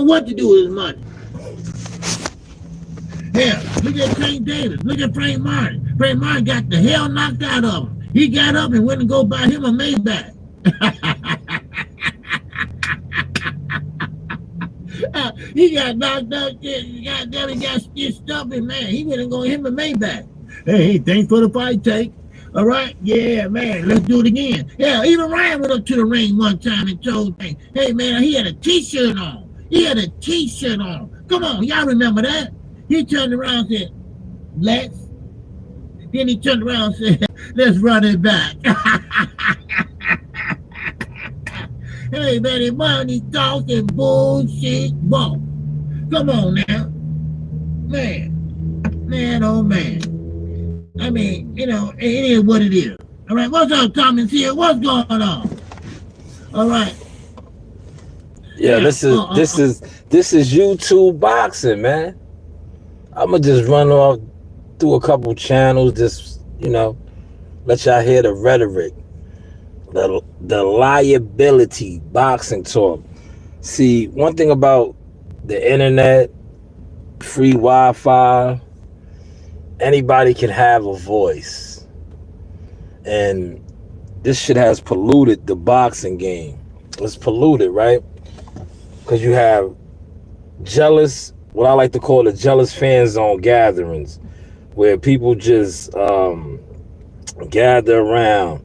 what to do with his money. Hell, look at St. Davis. Look at Frank Martin. Frank Martin got the hell knocked out of him. He got up and went and go buy him a Maybach. He got knocked out. He got stitched up, and man, he went and go him a Maybach. Hey, thanks for the fight, Take. All right, yeah, man, let's do it again. Yeah, even Ryan went up to the ring one time and told me, hey, man, he had a T-shirt on. He had a T-shirt on. Come on, y'all remember that? He turned around and said, let's. Then he turned around and said, let's run it back. Hey, man, the money talking bullshit ball. Come on now. Man, oh man. I mean, you know, it is what it is. All right, what's up, Thomas here? What's going on? All right. Yeah, this is YouTube boxing, man. I'ma just run off through a couple channels, just let y'all hear the rhetoric, the liability boxing talk. See, one thing about the internet, free Wi-Fi, anybody can have a voice, and this shit has polluted the boxing game. It's polluted, right? Because you have jealous, what I like to call the jealous fan zone gatherings, where people just gather around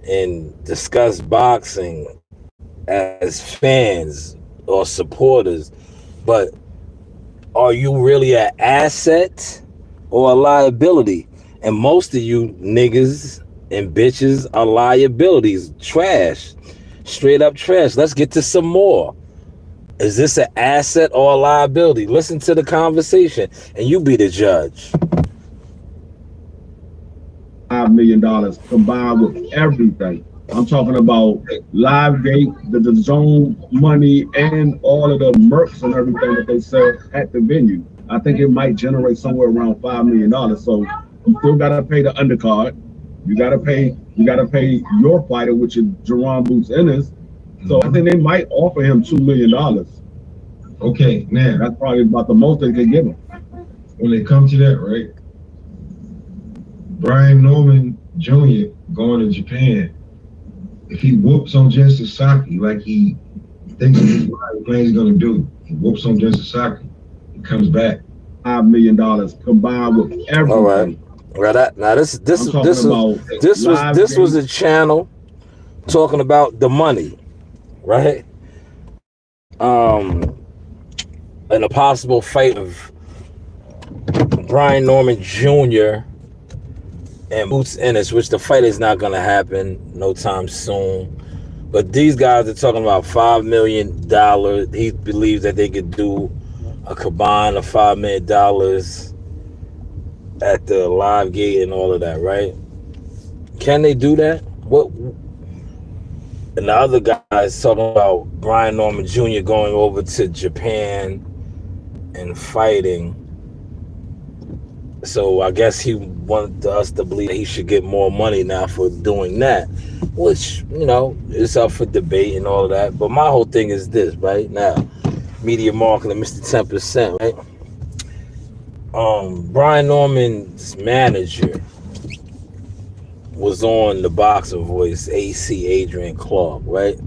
and discuss boxing as fans or supporters. But are you really an asset or a liability? And most of you niggas and bitches are liabilities. Trash. Straight up trash. Let's get to some more. Is this an asset or a liability? Listen to the conversation and you be the judge. $5 million combined with everything. I'm talking about Livegate, the zone money, and all of the mercs and everything that they sell at the venue. I think it might generate somewhere around $5 million. So you still gotta pay the undercard. You gotta pay your fighter, which is Jerron Boots Ennis. So I think they might offer him $2 million. Okay, now that's probably about the most they could give him. When they come to that, right? Brian Norman Jr. going to Japan. If he whoops on Jen Sasaki like he thinks he's plans gonna do, he whoops on Jen Sasaki, he comes back. $5 million combined with everything. All right. Right. Now this was a channel talking about the money, right? And a possible fight of Brian Norman Jr. and Boots Ennis, which the fight is not gonna happen no time soon. But these guys are talking about $5 million. He believes that they could do a combine of $5 million at the live gate and all of that, right? Can they do that? What? And the other guys talking about Brian Norman Jr. going over to Japan and fighting. So I guess he wanted us to believe that he should get more money now for doing that, which, is up for debate and all of that. But my whole thing is this, right? Now, media marketing, Mr. 10%, right? Brian Norman's manager was on the Boxing Voice, AC Adrian Clark, right?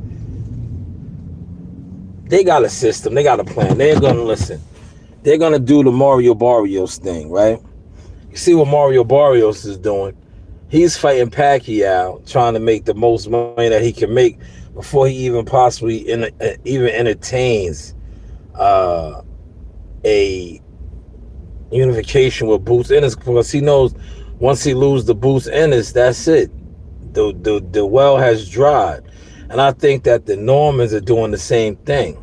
They got a system, they got a plan. They're gonna listen. They're gonna do the Mario Barrios thing, right? You see what Mario Barrios is doing? He's fighting Pacquiao, trying to make the most money that he can make before he even possibly even entertains a unification with Boots Ennis, because he knows once he loses the Boots Ennis, that's it. The well has dried. And I think that the Normans are doing the same thing.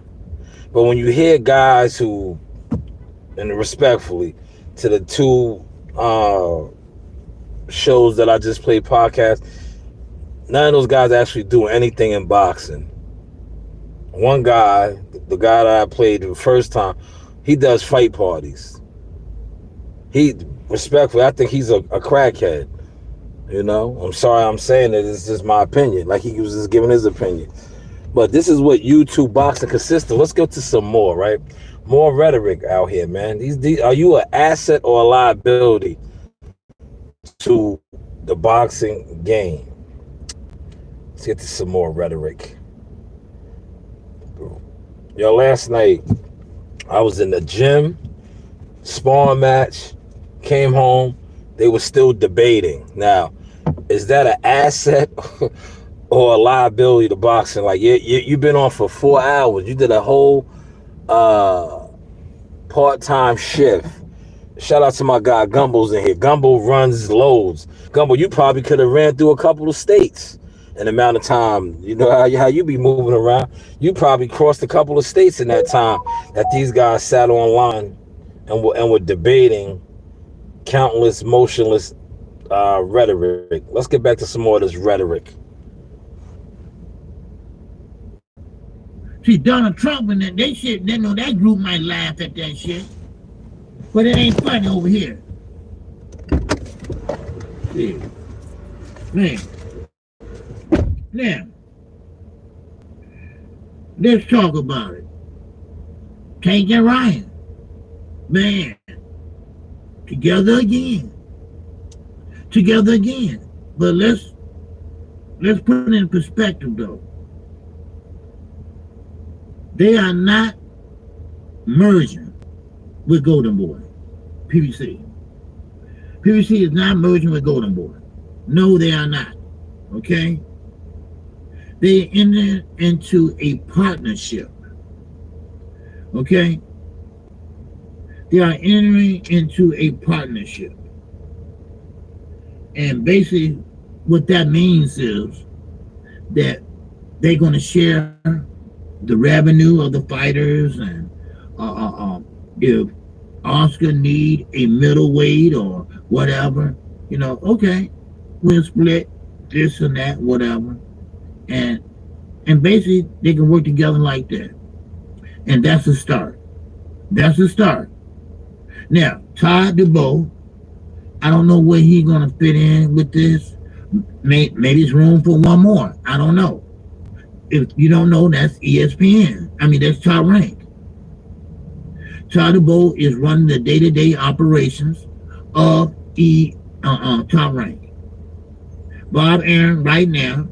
But when you hear guys who, and respectfully, to the two shows that I just played podcast, none of those guys actually do anything in boxing. One guy, the guy that I played the first time, he does fight parties. He, respectfully, I think he's a crackhead. I'm sorry I'm saying it. It's just my opinion. Like he was just giving his opinion. But this is what YouTube boxing consists of. Let's go to some more, right? More rhetoric out here, man. These are you an asset or a liability to the boxing game? Let's get to some more rhetoric. Yo, last night I was in the gym, sparring match, came home, they were still debating. Now, is that an asset or a liability to boxing? Like, you've been on for 4 hours. You did a whole part-time shift. Shout out to my guy Gumbo's in here. Gumbo runs loads. Gumbo, you probably could have ran through a couple of states in the amount of time. You know how you be moving around. You probably crossed a couple of states in that time that these guys sat online and were debating countless motionless rhetoric. Let's get back to some more of this rhetoric. See, Donald Trump and they shit, they know that group might laugh at that shit. But it ain't funny over here. See. Man. Now, let's talk about it. Tank and Ryan. Man. Together again. Together again. But let's put it in perspective though. They are not merging with Golden Boy, PBC. PBC is not merging with Golden Boy. No, they are not. Okay? They entered into a partnership. Okay? They are entering into a partnership. And basically, what that means is that they're going to share the revenue of the fighters, and if Oscar need a middleweight or whatever, okay, we'll split this and that, whatever, and basically they can work together like that, and that's a start. That's a start. Now, Todd DuBois, I don't know where he's gonna fit in with this. Maybe it's room for one more. I don't know. If you don't know, that's ESPN. I mean, that's Top Rank. Todd DuBois is running the day-to-day operations of Top Rank. Bob Aaron, right now,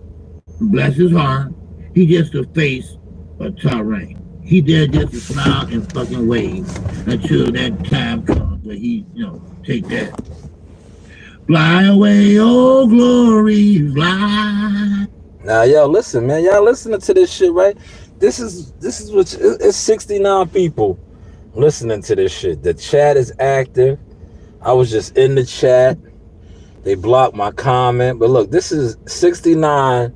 bless his heart, he just the face of Top Rank. He there just to smile and fucking wave until that time comes where he, take that. Fly away, oh glory, fly. Now, yo, listen, man. Y'all listening to this shit, right? This is what it's 69 people listening to this shit. The chat is active. I was just in the chat. They blocked my comment. But look, this is 69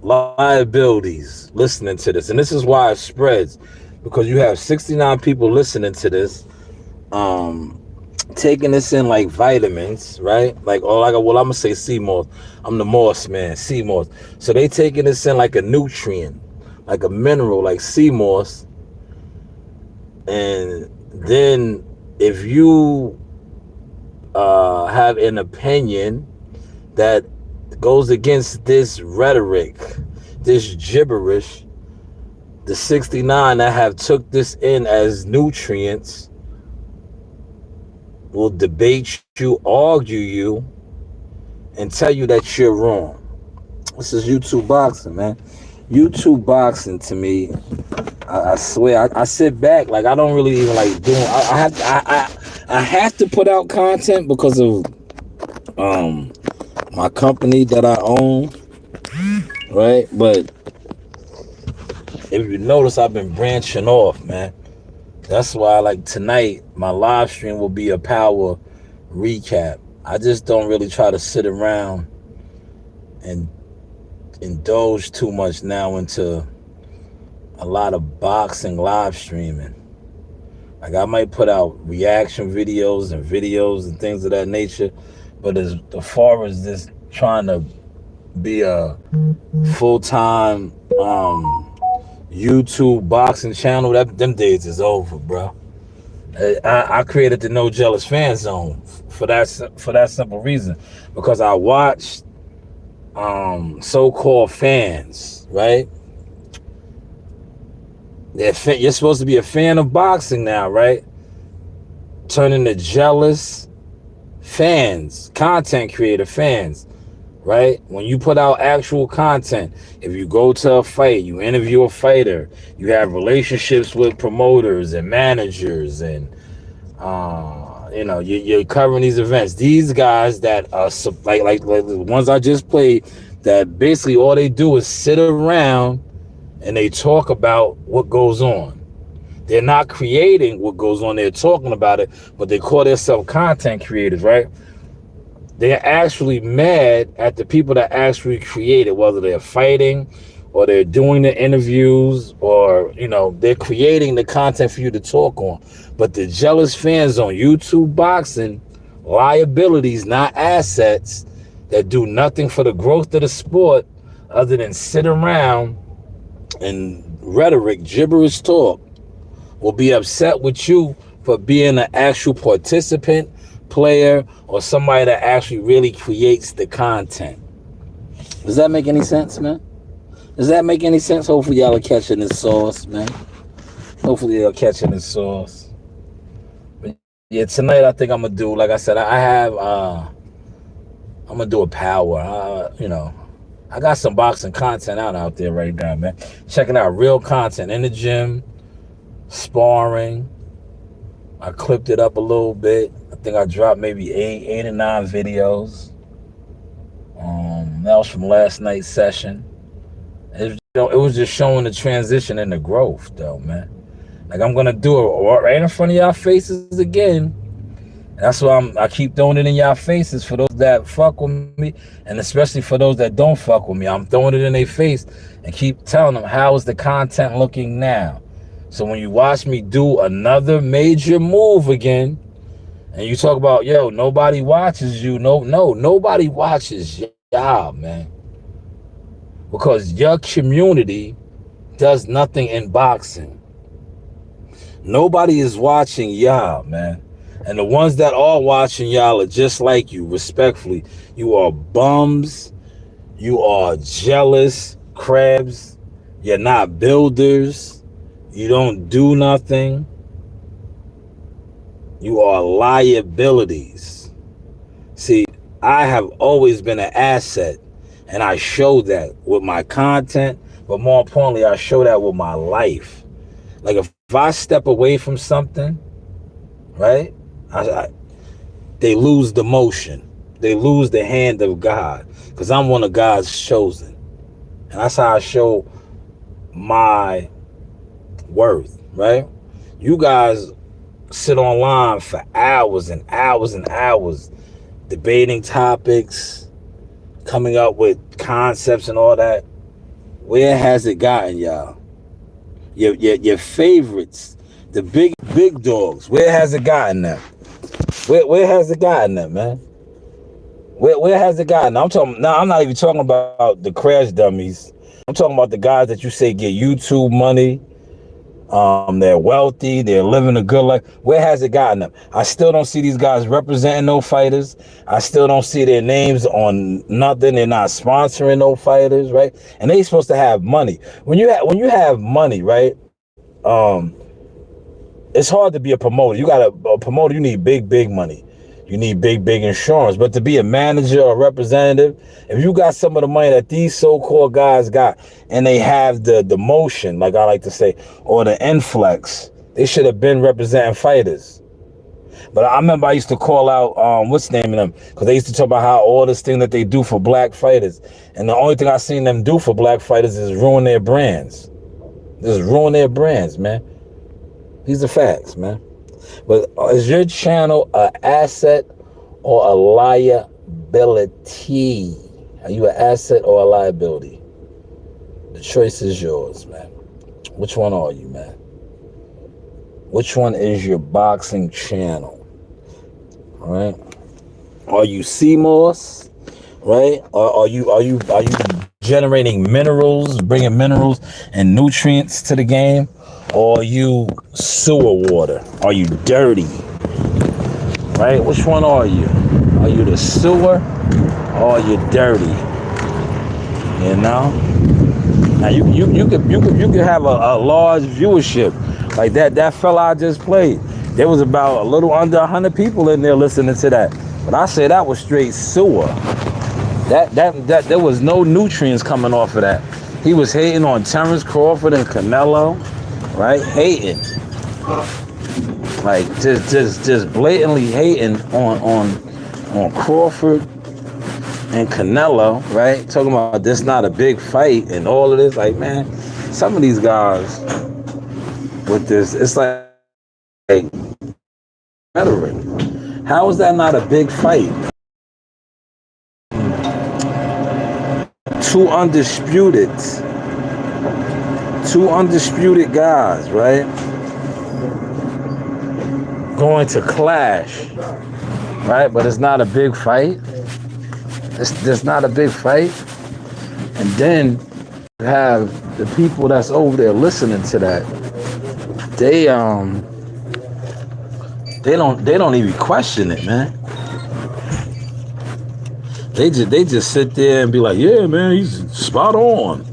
liabilities listening to this. And this is why it spreads. Because you have 69 people listening to this. Taking this in like vitamins, right? I'm gonna say sea moss. I'm the moss man, sea moss. So they taking this in like a nutrient, like a mineral, like sea moss. And then if you have an opinion that goes against this rhetoric, this gibberish, the 69 that have took this in as nutrients will debate you, argue you, and tell you that you're wrong. This is YouTube boxing, man. YouTube boxing to me, I swear, I sit back, like I don't really even like doing. I have to put out content because of my company that I own, right? But if you notice, I've been branching off, man. That's why, like tonight, my live stream will be a power recap. I just don't really try to sit around and indulge too much now into a lot of boxing live streaming. Like I might put out reaction videos and things of that nature, but as far as this trying to be a full-time YouTube boxing channel, them days is over, bro. I created the No Jealous Fan Zone for that simple reason, because I watched so-called fans, right? You're supposed to be a fan of boxing now, right? Turning to jealous fans, content creator fans, right? When you put out actual content, if you go to a fight, you interview a fighter, you have relationships with promoters and managers, and you're covering these events. These guys that are like the ones I just played, that basically all they do is sit around and they talk about what goes on. They're not creating what goes on. They're talking about it, but they call themselves content creators, right? They're actually mad at the people that actually create it, whether they're fighting or they're doing the interviews, or, they're creating the content for you to talk on. But the jealous fans on YouTube boxing, liabilities, not assets, that do nothing for the growth of the sport other than sit around and rhetoric, gibberish talk, will be upset with you for being an actual participant, player, or somebody that actually really creates the content. Does that make any sense, man? Does that make any sense? Hopefully y'all are catching this sauce, man. Hopefully y'all are catching this sauce. But yeah, tonight I think I'm gonna do, like I said, I'm gonna do a power. I got some boxing content out there right now, man. Checking out real content in the gym, sparring. I clipped it up a little bit. I think I dropped maybe eight or 9 videos. That was from last night's session. It was just showing the transition and the growth, though, man. Like, I'm gonna do it right in front of y'all faces again. That's why I keep throwing it in y'all faces for those that fuck with me, and especially for those that don't fuck with me. I'm throwing it in their face and keep telling them, how is the content looking now? So when you watch me do another major move again, and you talk about, yo, nobody watches you. No, nobody watches y'all, man. Because your community does nothing in boxing. Nobody is watching y'all, man. And the ones that are watching y'all are just like you, respectfully. You are bums. You are jealous crabs. You're not builders. You don't do nothing. You are liabilities. See, I have always been an asset, and I show that with my content, but more importantly, I show that with my life. Like, if I step away from something, right, they lose the motion. They lose the hand of God, because I'm one of God's chosen. And that's how I show my worth, right? You guys sit online for hours and hours and hours debating topics, coming up with concepts and all that. Where has it gotten y'all? Your favorites, the big dogs, where has it gotten them? Where has it gotten them, man? Where has it gotten? I'm not even talking about the crash dummies. I'm talking about the guys that you say get YouTube money. They're wealthy, they're living a good life. Where has it gotten them? I still don't see these guys representing no fighters. I still don't see their names on nothing. They're not sponsoring no fighters, right? And they supposed to have money. When you have money, right? It's hard to be a promoter. You got a promoter, you need big money. You need big insurance. But to be a manager or representative, if you got some of the money that these so-called guys got, and they have the motion, like I like to say, or the influx, they should have been representing fighters. But I remember I used to call out, what's the name of them? Because they used to talk about how all this thing that they do for black fighters. And the only thing I seen them do for black fighters is ruin their brands. Just ruin their brands, man. These are facts, man. But is your channel an asset or a liability? Are you an asset or a liability? The choice is yours, man. Which one are you, man? Which one is your boxing channel? All right? Are you CMOS? Right? Or are you generating minerals, bringing minerals and nutrients to the game? Or are you sewer water? Are you dirty? Right? Which one are you? Are you the sewer or are you dirty? You know? Now you could have a large viewership like that fella I just played. There was about a little under 100 people in there listening to that. But I say that was straight sewer. That there was no nutrients coming off of that. He was hating on Terrence Crawford and Canelo, right? Hating, like just blatantly hating on Crawford and Canelo, right? Talking about this not a big fight and all of this. Like, man, some of these guys with this, it's like rhetoric. How is that not a big fight? Two undisputed guys, right? Going to clash, right? But it's not a big fight. It's not a big fight. And then you have the people that's over there listening to that. They don't even question it, man. They just sit there and be like, yeah, man, he's spot on.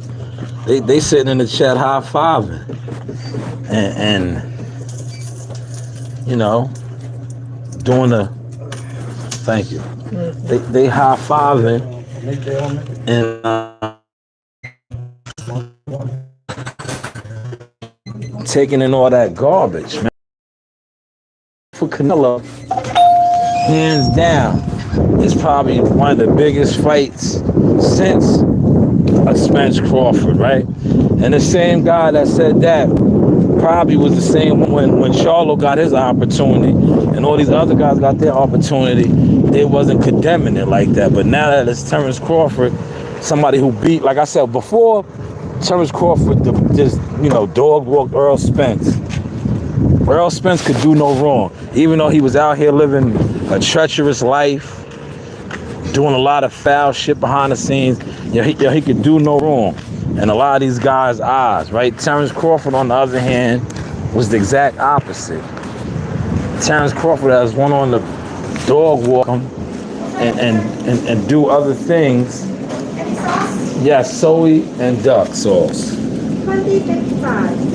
They sitting in the chat high fiving and you know doing the thank you. They high fiving and taking in all that garbage, man. For Canelo, hands down, it's probably one of the biggest fights since Spence Crawford, right? And the same guy that said that probably was the same when Charlo got his opportunity and all these other guys got their opportunity. They wasn't condemning it like that. But now that it's Terrence Crawford, somebody who beat, like I said before, Terrence Crawford just, dog walked Earl Spence. Earl Spence could do no wrong, even though he was out here living a treacherous life, doing a lot of foul shit behind the scenes. He could do no wrong. And a lot of these guys' eyes, right? Terrence Crawford, on the other hand, was the exact opposite. Terrence Crawford has one on the dog walk him and do other things. Yes, soy and duck sauce. 2055.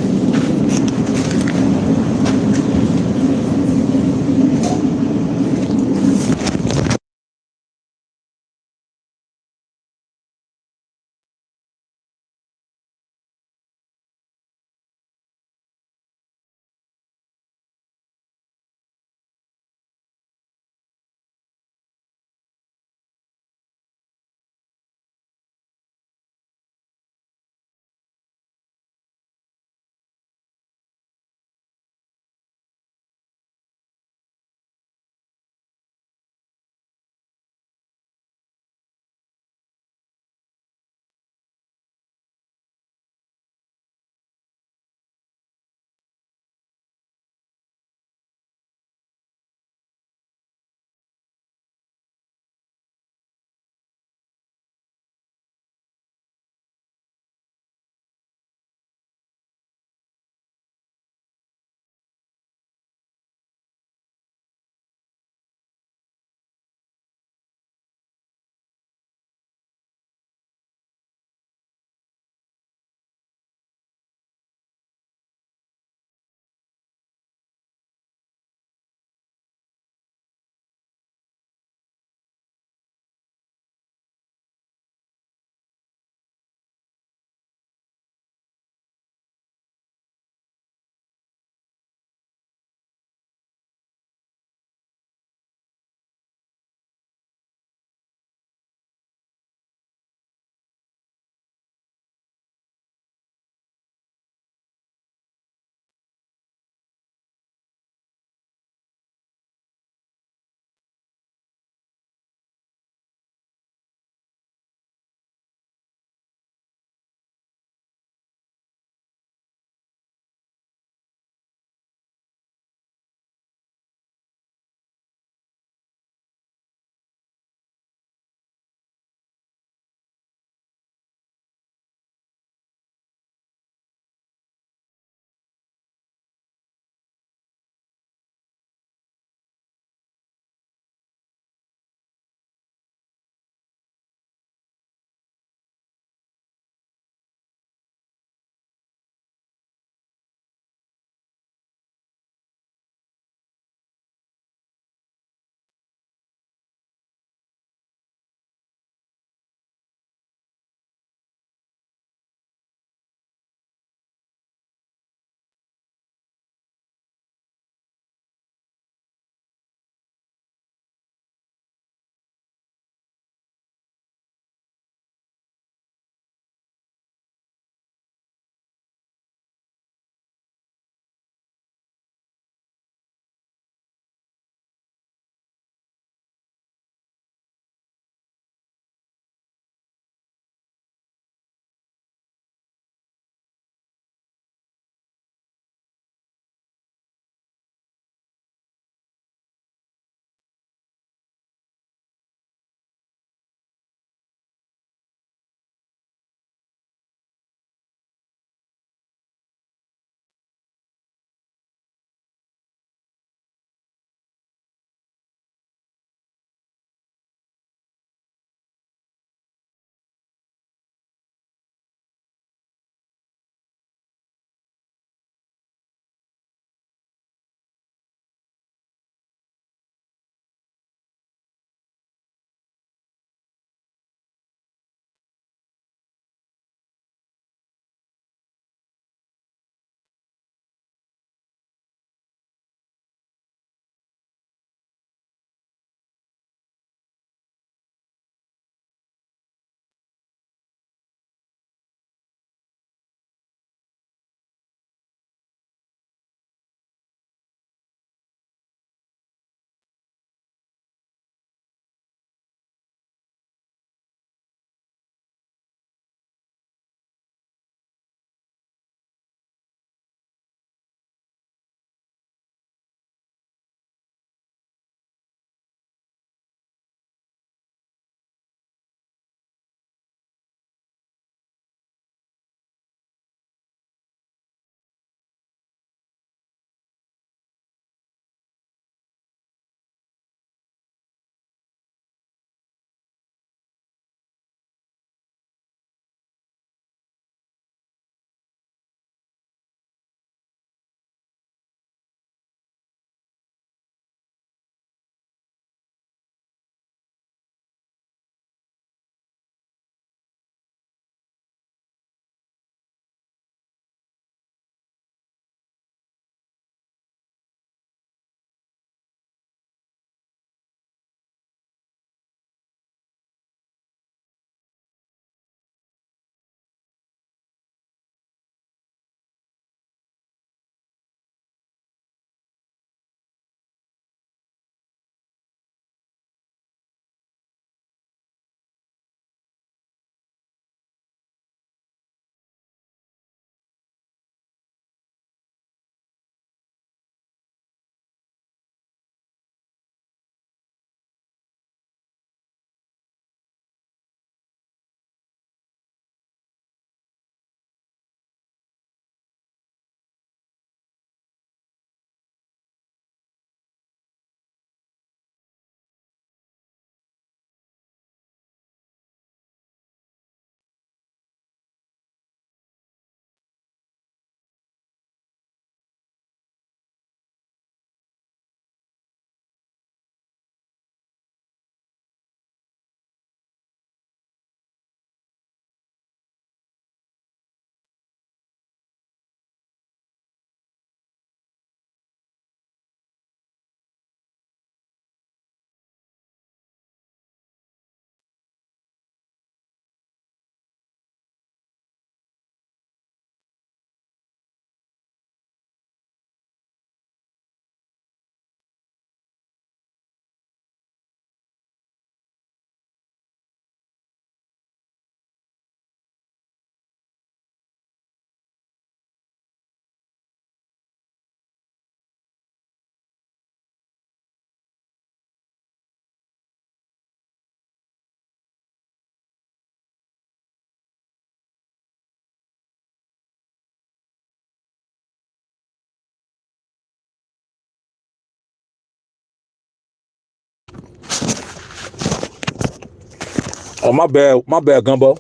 Oh, my bad, Gumbo.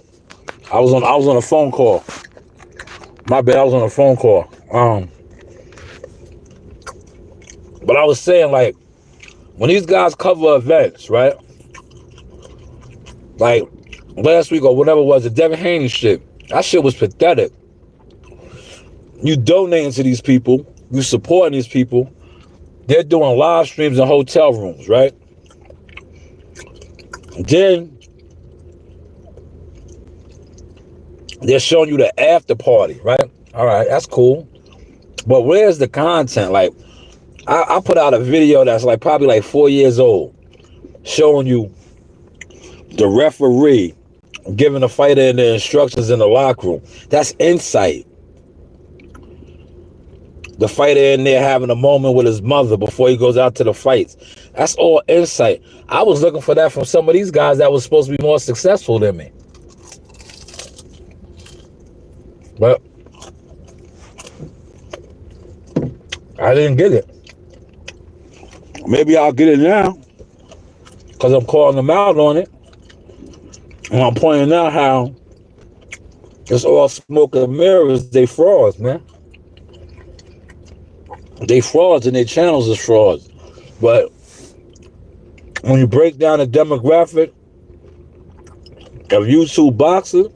I was on a phone call. My bad, I was on a phone call. But I was saying, like, when these guys cover events, right? Like last week or whatever it was, the Devin Haney shit. That shit was pathetic. You donating to these people, you supporting these people. They're doing live streams in hotel rooms, right? Then they're showing you the after party, right? All right, that's cool. But where's the content? Like, I put out a video that's like probably like 4 years old, showing you the referee giving the fighter the instructions in the locker room. That's insight. The fighter in there having a moment with his mother before he goes out to the fights. That's all insight. I was looking for that from some of these guys that was supposed to be more successful than me. But I didn't get it. Maybe I'll get it now, because I'm calling them out on it. And I'm pointing out how it's all smoke and mirrors. They frauds, man. They frauds and their channels is frauds. But when you break down the demographic of YouTube boxing,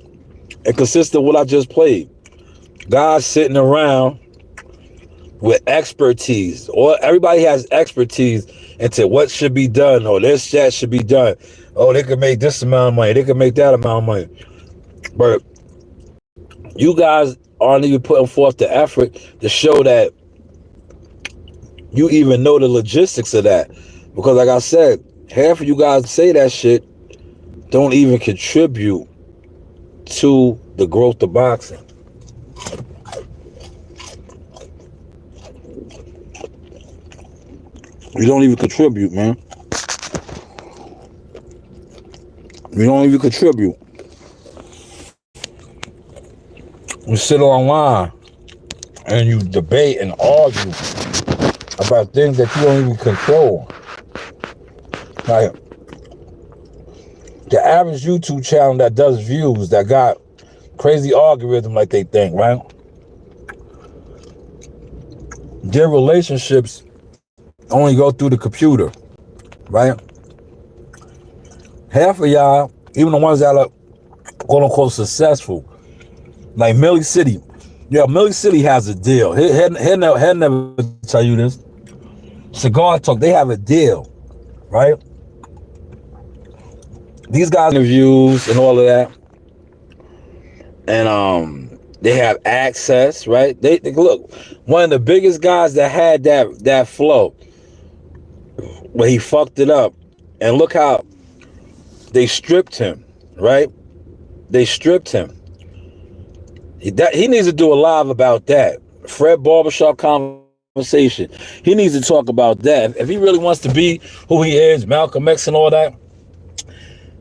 it consists of what I just played. Guys sitting around with expertise, or everybody has expertise into what should be done, or this, that should be done. Oh, they could make this amount of money, they could make that amount of money. But you guys aren't even putting forth the effort to show that you even know the logistics of that. Because like I said, half of you guys say that shit don't even contribute to the growth of boxing. You don't even contribute, man. You don't even contribute. You sit online and you debate and argue about things that you don't even control. Like the average YouTube channel that does views, that got crazy algorithm like they think, right? Their relationships only go through the computer, right? Half of y'all, even the ones that are quote unquote successful, like Millie City. Yeah, Millie City has a deal. He'll never tell you this. Cigar Talk, they have a deal, right? These guys interviews and all of that. And they have access, right? They look, one of the biggest guys that had that flow, but he fucked it up. And look how they stripped him, right? They stripped him. He needs to do a live about that. Fred Barbershop conversation. He needs to talk about that. If he really wants to be who he is, Malcolm X and all that,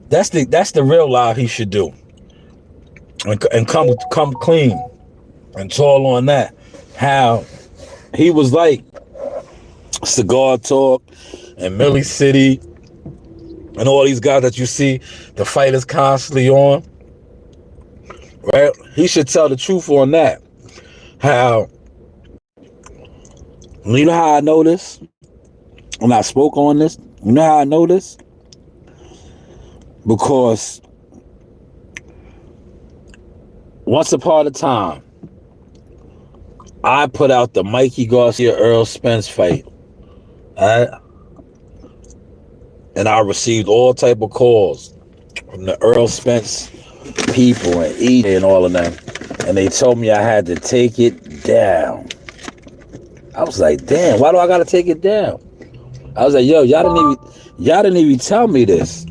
that's the real live he should do. And come clean and tall on that. How he was like Cigar Talk and Millie City and all these guys that you see the fighters constantly on, right? He should tell the truth on that. How, you know how I know this? When I spoke on this, you know how I know this? Because once upon a time, I put out the Mikey Garcia Earl Spence fight. All right? And I received all type of calls from the Earl Spence people and EJ and all of them. And they told me I had to take it down. I was like, damn, why do I gotta take it down? I was like, yo, y'all didn't even tell me this.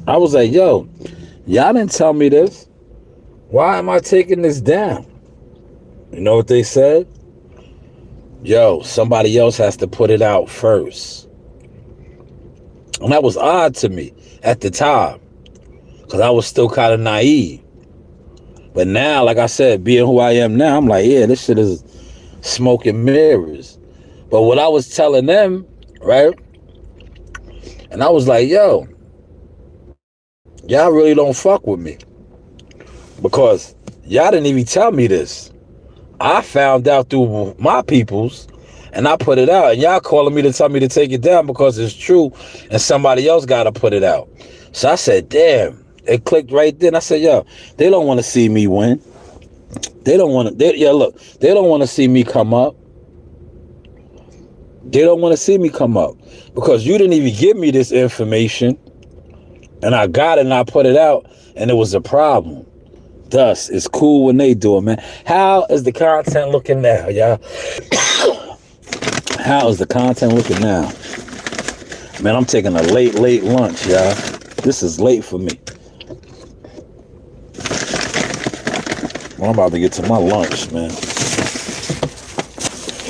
I was like, yo, y'all didn't tell me this. Why am I taking this down? You know what they said? Yo, somebody else has to put it out first. And that was odd to me at the time, because I was still kind of naive. But now, like I said, being who I am now, I'm like, yeah, this shit is smoke and mirrors. But what I was telling them, right? And I was like, yo, y'all really don't fuck with me. Because y'all didn't even tell me this. I found out through my peoples, and I put it out. And y'all calling me to tell me to take it down because it's true, and somebody else got to put it out. So I said, damn. It clicked right then. I said, yo, they don't want to see me win. They don't want to. Yeah, look, they don't want to see me come up. They don't want to see me come up because you didn't even give me this information, and I got it and I put it out, and it was a problem. Thus, it's cool when they do it, man. How is the content looking now, y'all? How is the content looking now? Man, I'm taking a late lunch, y'all. This is late for me. Well, I'm about to get to my lunch, man.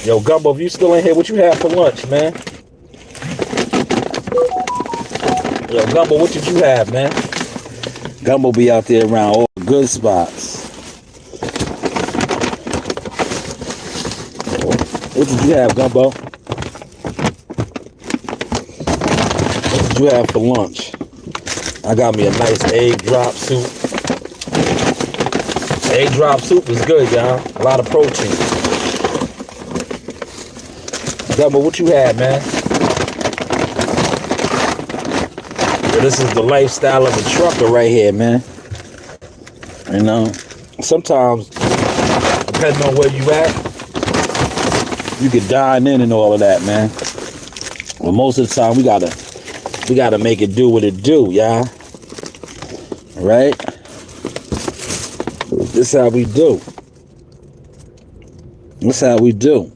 Yo, Gumbo, if you still in here, what you have for lunch, man? Yo, Gumbo, what did you have, man? Gumbo be out there around all the good spots. What did you have, Gumbo? What did you have for lunch? I got me a nice egg drop soup. Egg drop soup is good, y'all. A lot of protein. Gumbo, what you had, man? Well, this is the lifestyle of a trucker right here, man. You know, sometimes, depending on where you at, you can dine in and all of that, man. But most of the time, we gotta make it do what it do, y'all. Right? This how we do. This how we do.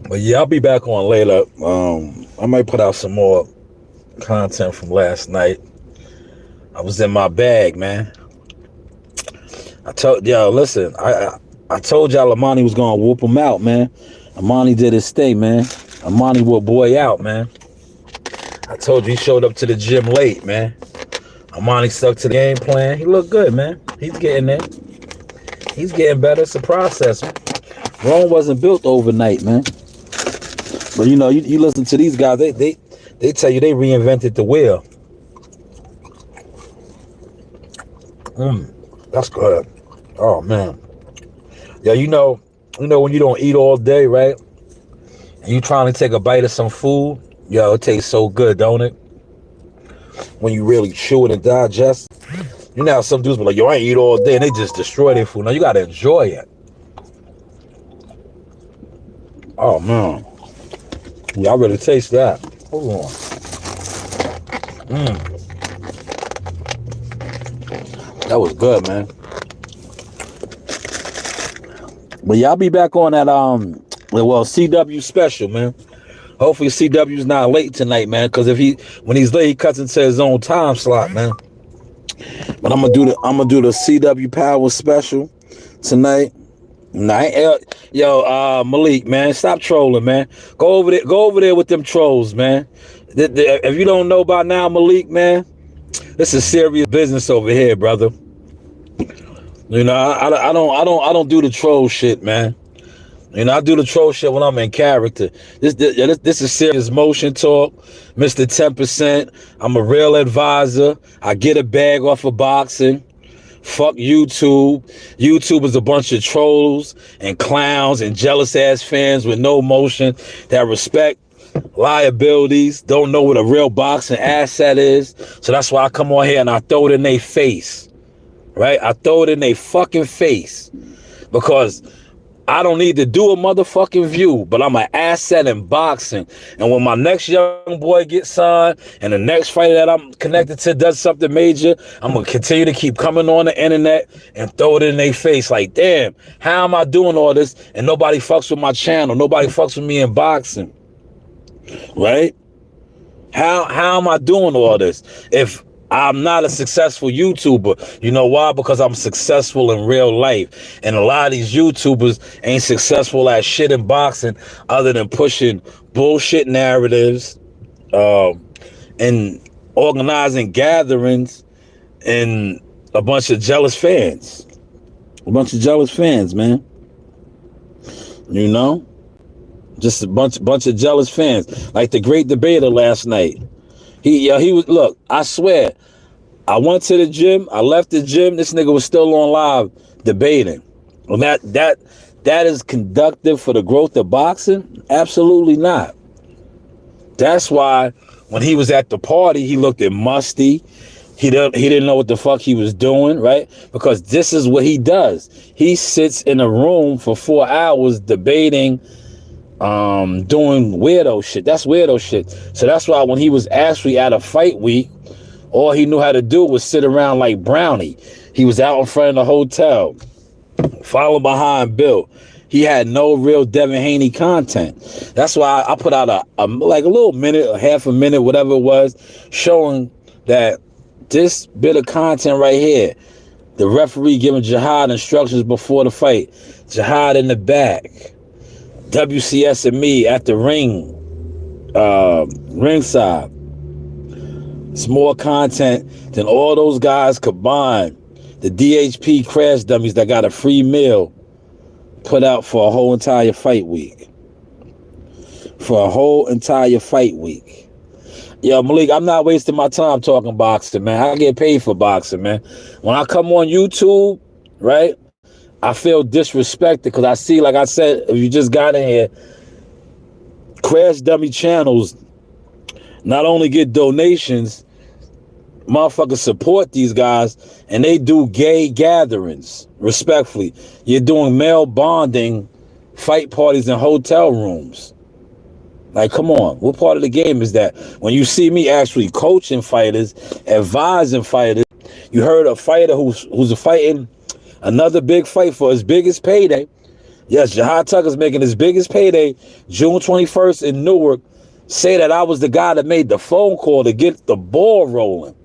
But yeah, I'll be back on later. I might put out some more content from last night. I was in my bag, man. I told y'all, listen, I told y'all Amani was gonna whoop him out, man. Amani did his thing, man. Amani will boy out, man. I told you he showed up to the gym late, man. Amani stuck to the game plan. He looked good, man. He's getting there. He's getting better. It's a process, man. Rome wasn't built overnight, man. But you know, you listen to these guys, they tell you they reinvented the wheel. That's good. Oh man. Yeah, you know when you don't eat all day, right? And you trying to take a bite of some food, yo, it tastes so good, don't it? When you really chew it and digest. You know how some dudes be like, yo, I ain't eat all day, and they just destroy their food. Now you gotta enjoy it. Oh man. Yeah, I really taste that. Hold on. That was good, man. But y'all be back on that CW special, man. Hopefully CW's not late tonight, man. Because when he's late, he cuts into his own time slot, man. But I'm gonna do the CW Power special tonight. Yo, Malik, man, stop trolling, man. Go over there with them trolls, man. If you don't know by now, Malik, man, this is serious business over here, brother. You know, I don't do the troll shit, man. You know, I do the troll shit when I'm in character. This is serious motion talk, Mr. 10%. I'm a real advisor. I get a bag off of boxing. Fuck YouTube. YouTube is a bunch of trolls and clowns and jealous ass fans with no emotion that respect liabilities, don't know what a real boxing asset is. So that's why I come on here and I throw it in their face. Right? I throw it in their fucking face. Because I don't need to do a motherfucking view, but I'm an asset in boxing. And when my next young boy gets signed and the next fighter that I'm connected to does something major, I'm going to continue to keep coming on the internet and throw it in their face like, damn, how am I doing all this and nobody fucks with my channel? Nobody fucks with me in boxing. Right? How am I doing all this if I'm not a successful YouTuber? You know why? Because I'm successful in real life. And a lot of these YouTubers ain't successful at shit in boxing other than pushing bullshit narratives and organizing gatherings and a bunch of jealous fans. A bunch of jealous fans, man. You know? Just a bunch of jealous fans. Like the great debater last night. He was, look, I swear, I went to the gym, I left the gym, this nigga was still on live debating. Well, that is conductive for the growth of boxing? Absolutely not. That's why when he was at the party, he looked at musty. He didn't know what the fuck he was doing, right? Because this is what he does. He sits in a room for 4 hours debating, doing weirdo shit. That's weirdo shit. So that's why when he was actually at a fight week, all he knew how to do was sit around like Brownie. He was out in front of the hotel, following behind Bill. He had no real Devin Haney content. That's why I put out a little minute, a half a minute, whatever it was, showing that this bit of content right here, the referee giving Jihad instructions before the fight, Jihad in the back, WCS and me at the ringside. It's more content than all those guys combined. The DHP crash dummies that got a free meal put out for a whole entire fight week. Yo, Malik, I'm not wasting my time talking boxing, man. I get paid for boxing, man. When I come on YouTube, right, I feel disrespected because I see, like I said, if you just got in here, crash dummy channels not only get donations, motherfuckers support these guys, and they do gay gatherings, respectfully. You're doing male bonding fight parties in hotel rooms. Like, come on, what part of the game is that? When you see me actually coaching fighters, advising fighters, you heard a fighter who's fighting another big fight for his biggest payday. Yes, Jihad Tucker's making his biggest payday, June 21st in Newark, say that I was the guy that made the phone call to get the ball rolling.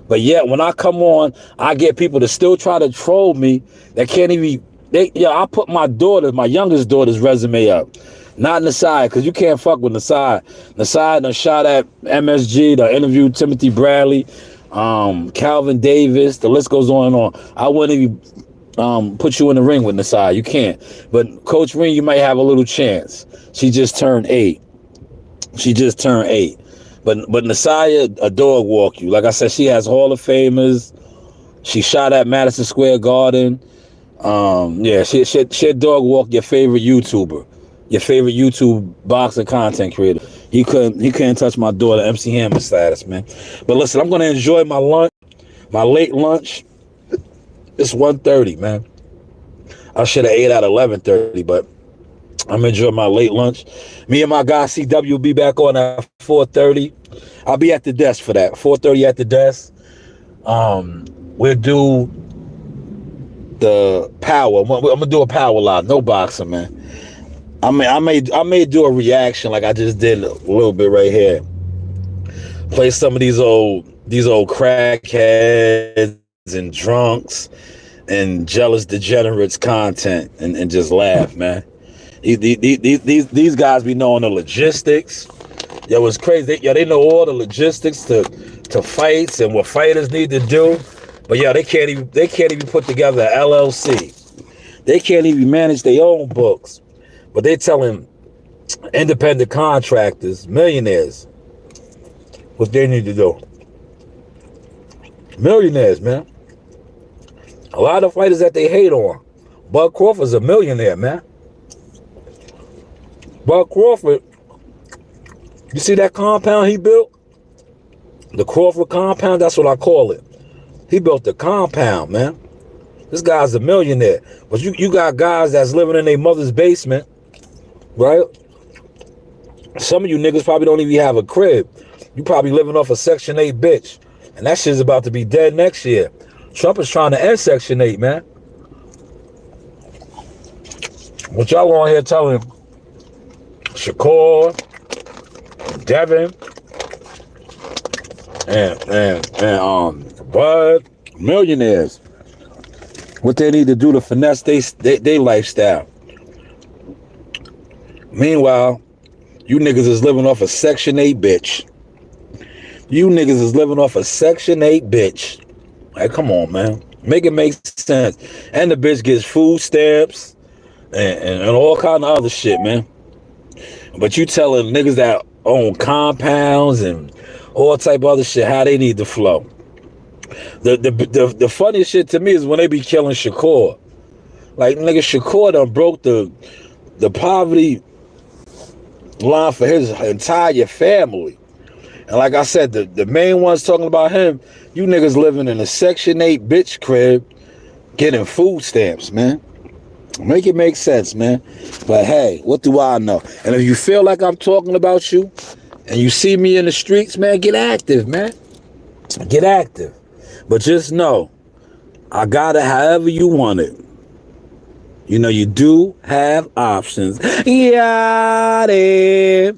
But yet, when I come on, I get people to still try to troll me that can't even, I put my youngest daughter's resume up. Not Nasai, because you can't fuck with Nasai. Nasai done shot at MSG, done interviewed Timothy Bradley, Calvin Davis, the list goes on and on. I wouldn't even put you in the ring with Nasai. You can't. But Coach Ring, you might have a little chance. She just turned 8. But Nasaya, a dog walk you. Like I said, she has Hall of Famers. She shot at Madison Square Garden. She dog walk your favorite YouTuber. Your favorite YouTube boxing content creator. He couldn't touch my daughter, MC Hammer status, man. But listen, I'm gonna enjoy my lunch, my late lunch. It's 1:30, man. I should have ate at 11:30, but I'm enjoying my late lunch. Me and my guy CW will be back on at 4:30. I'll be at the desk for that. 4:30 at the desk. We'll do the power. I'm gonna do a power live, no boxing, man. I may do a reaction like I just did a little bit right here. Play some of these old crackheads and drunks and jealous degenerates content and just laugh, man. These guys be knowing the logistics. Yo, it's crazy. They know all the logistics to fights and what fighters need to do. But yeah, they can't even put together an LLC. They can't even manage their own books. But they telling independent contractors, millionaires, what they need to do. Millionaires, man. A lot of fighters that they hate on. Bud Crawford's a millionaire, man. Bud Crawford, you see that compound he built? The Crawford compound, that's what I call it. He built the compound, man. This guy's a millionaire. But you got guys that's living in their mother's basement, right? Some of you niggas probably don't even have a crib. You probably living off a Section 8 bitch. And that shit's about to be dead next year. Trump is trying to end Section 8, man. What y'all on here telling Shakur, Devin, and Bud, millionaires, what they need to do to finesse they lifestyle. Meanwhile, you niggas is living off a Section 8 bitch. Like, come on, man. Make it make sense. And the bitch gets food stamps and all kind of other shit, man. But you telling niggas that own compounds and all type of other shit, how they need to flow. The funniest shit to me is when they be killing Shakur. Like, nigga, Shakur done broke the poverty line for his entire family. And like I said, the main ones talking about him, you niggas living in a Section 8 bitch crib getting food stamps, man. Make it make sense, man. But hey, what do I know? And if you feel like I'm talking about you and you see me in the streets, man, get active, man. Get active. But just know, I got it however you want it. You know, you do have options. Got it.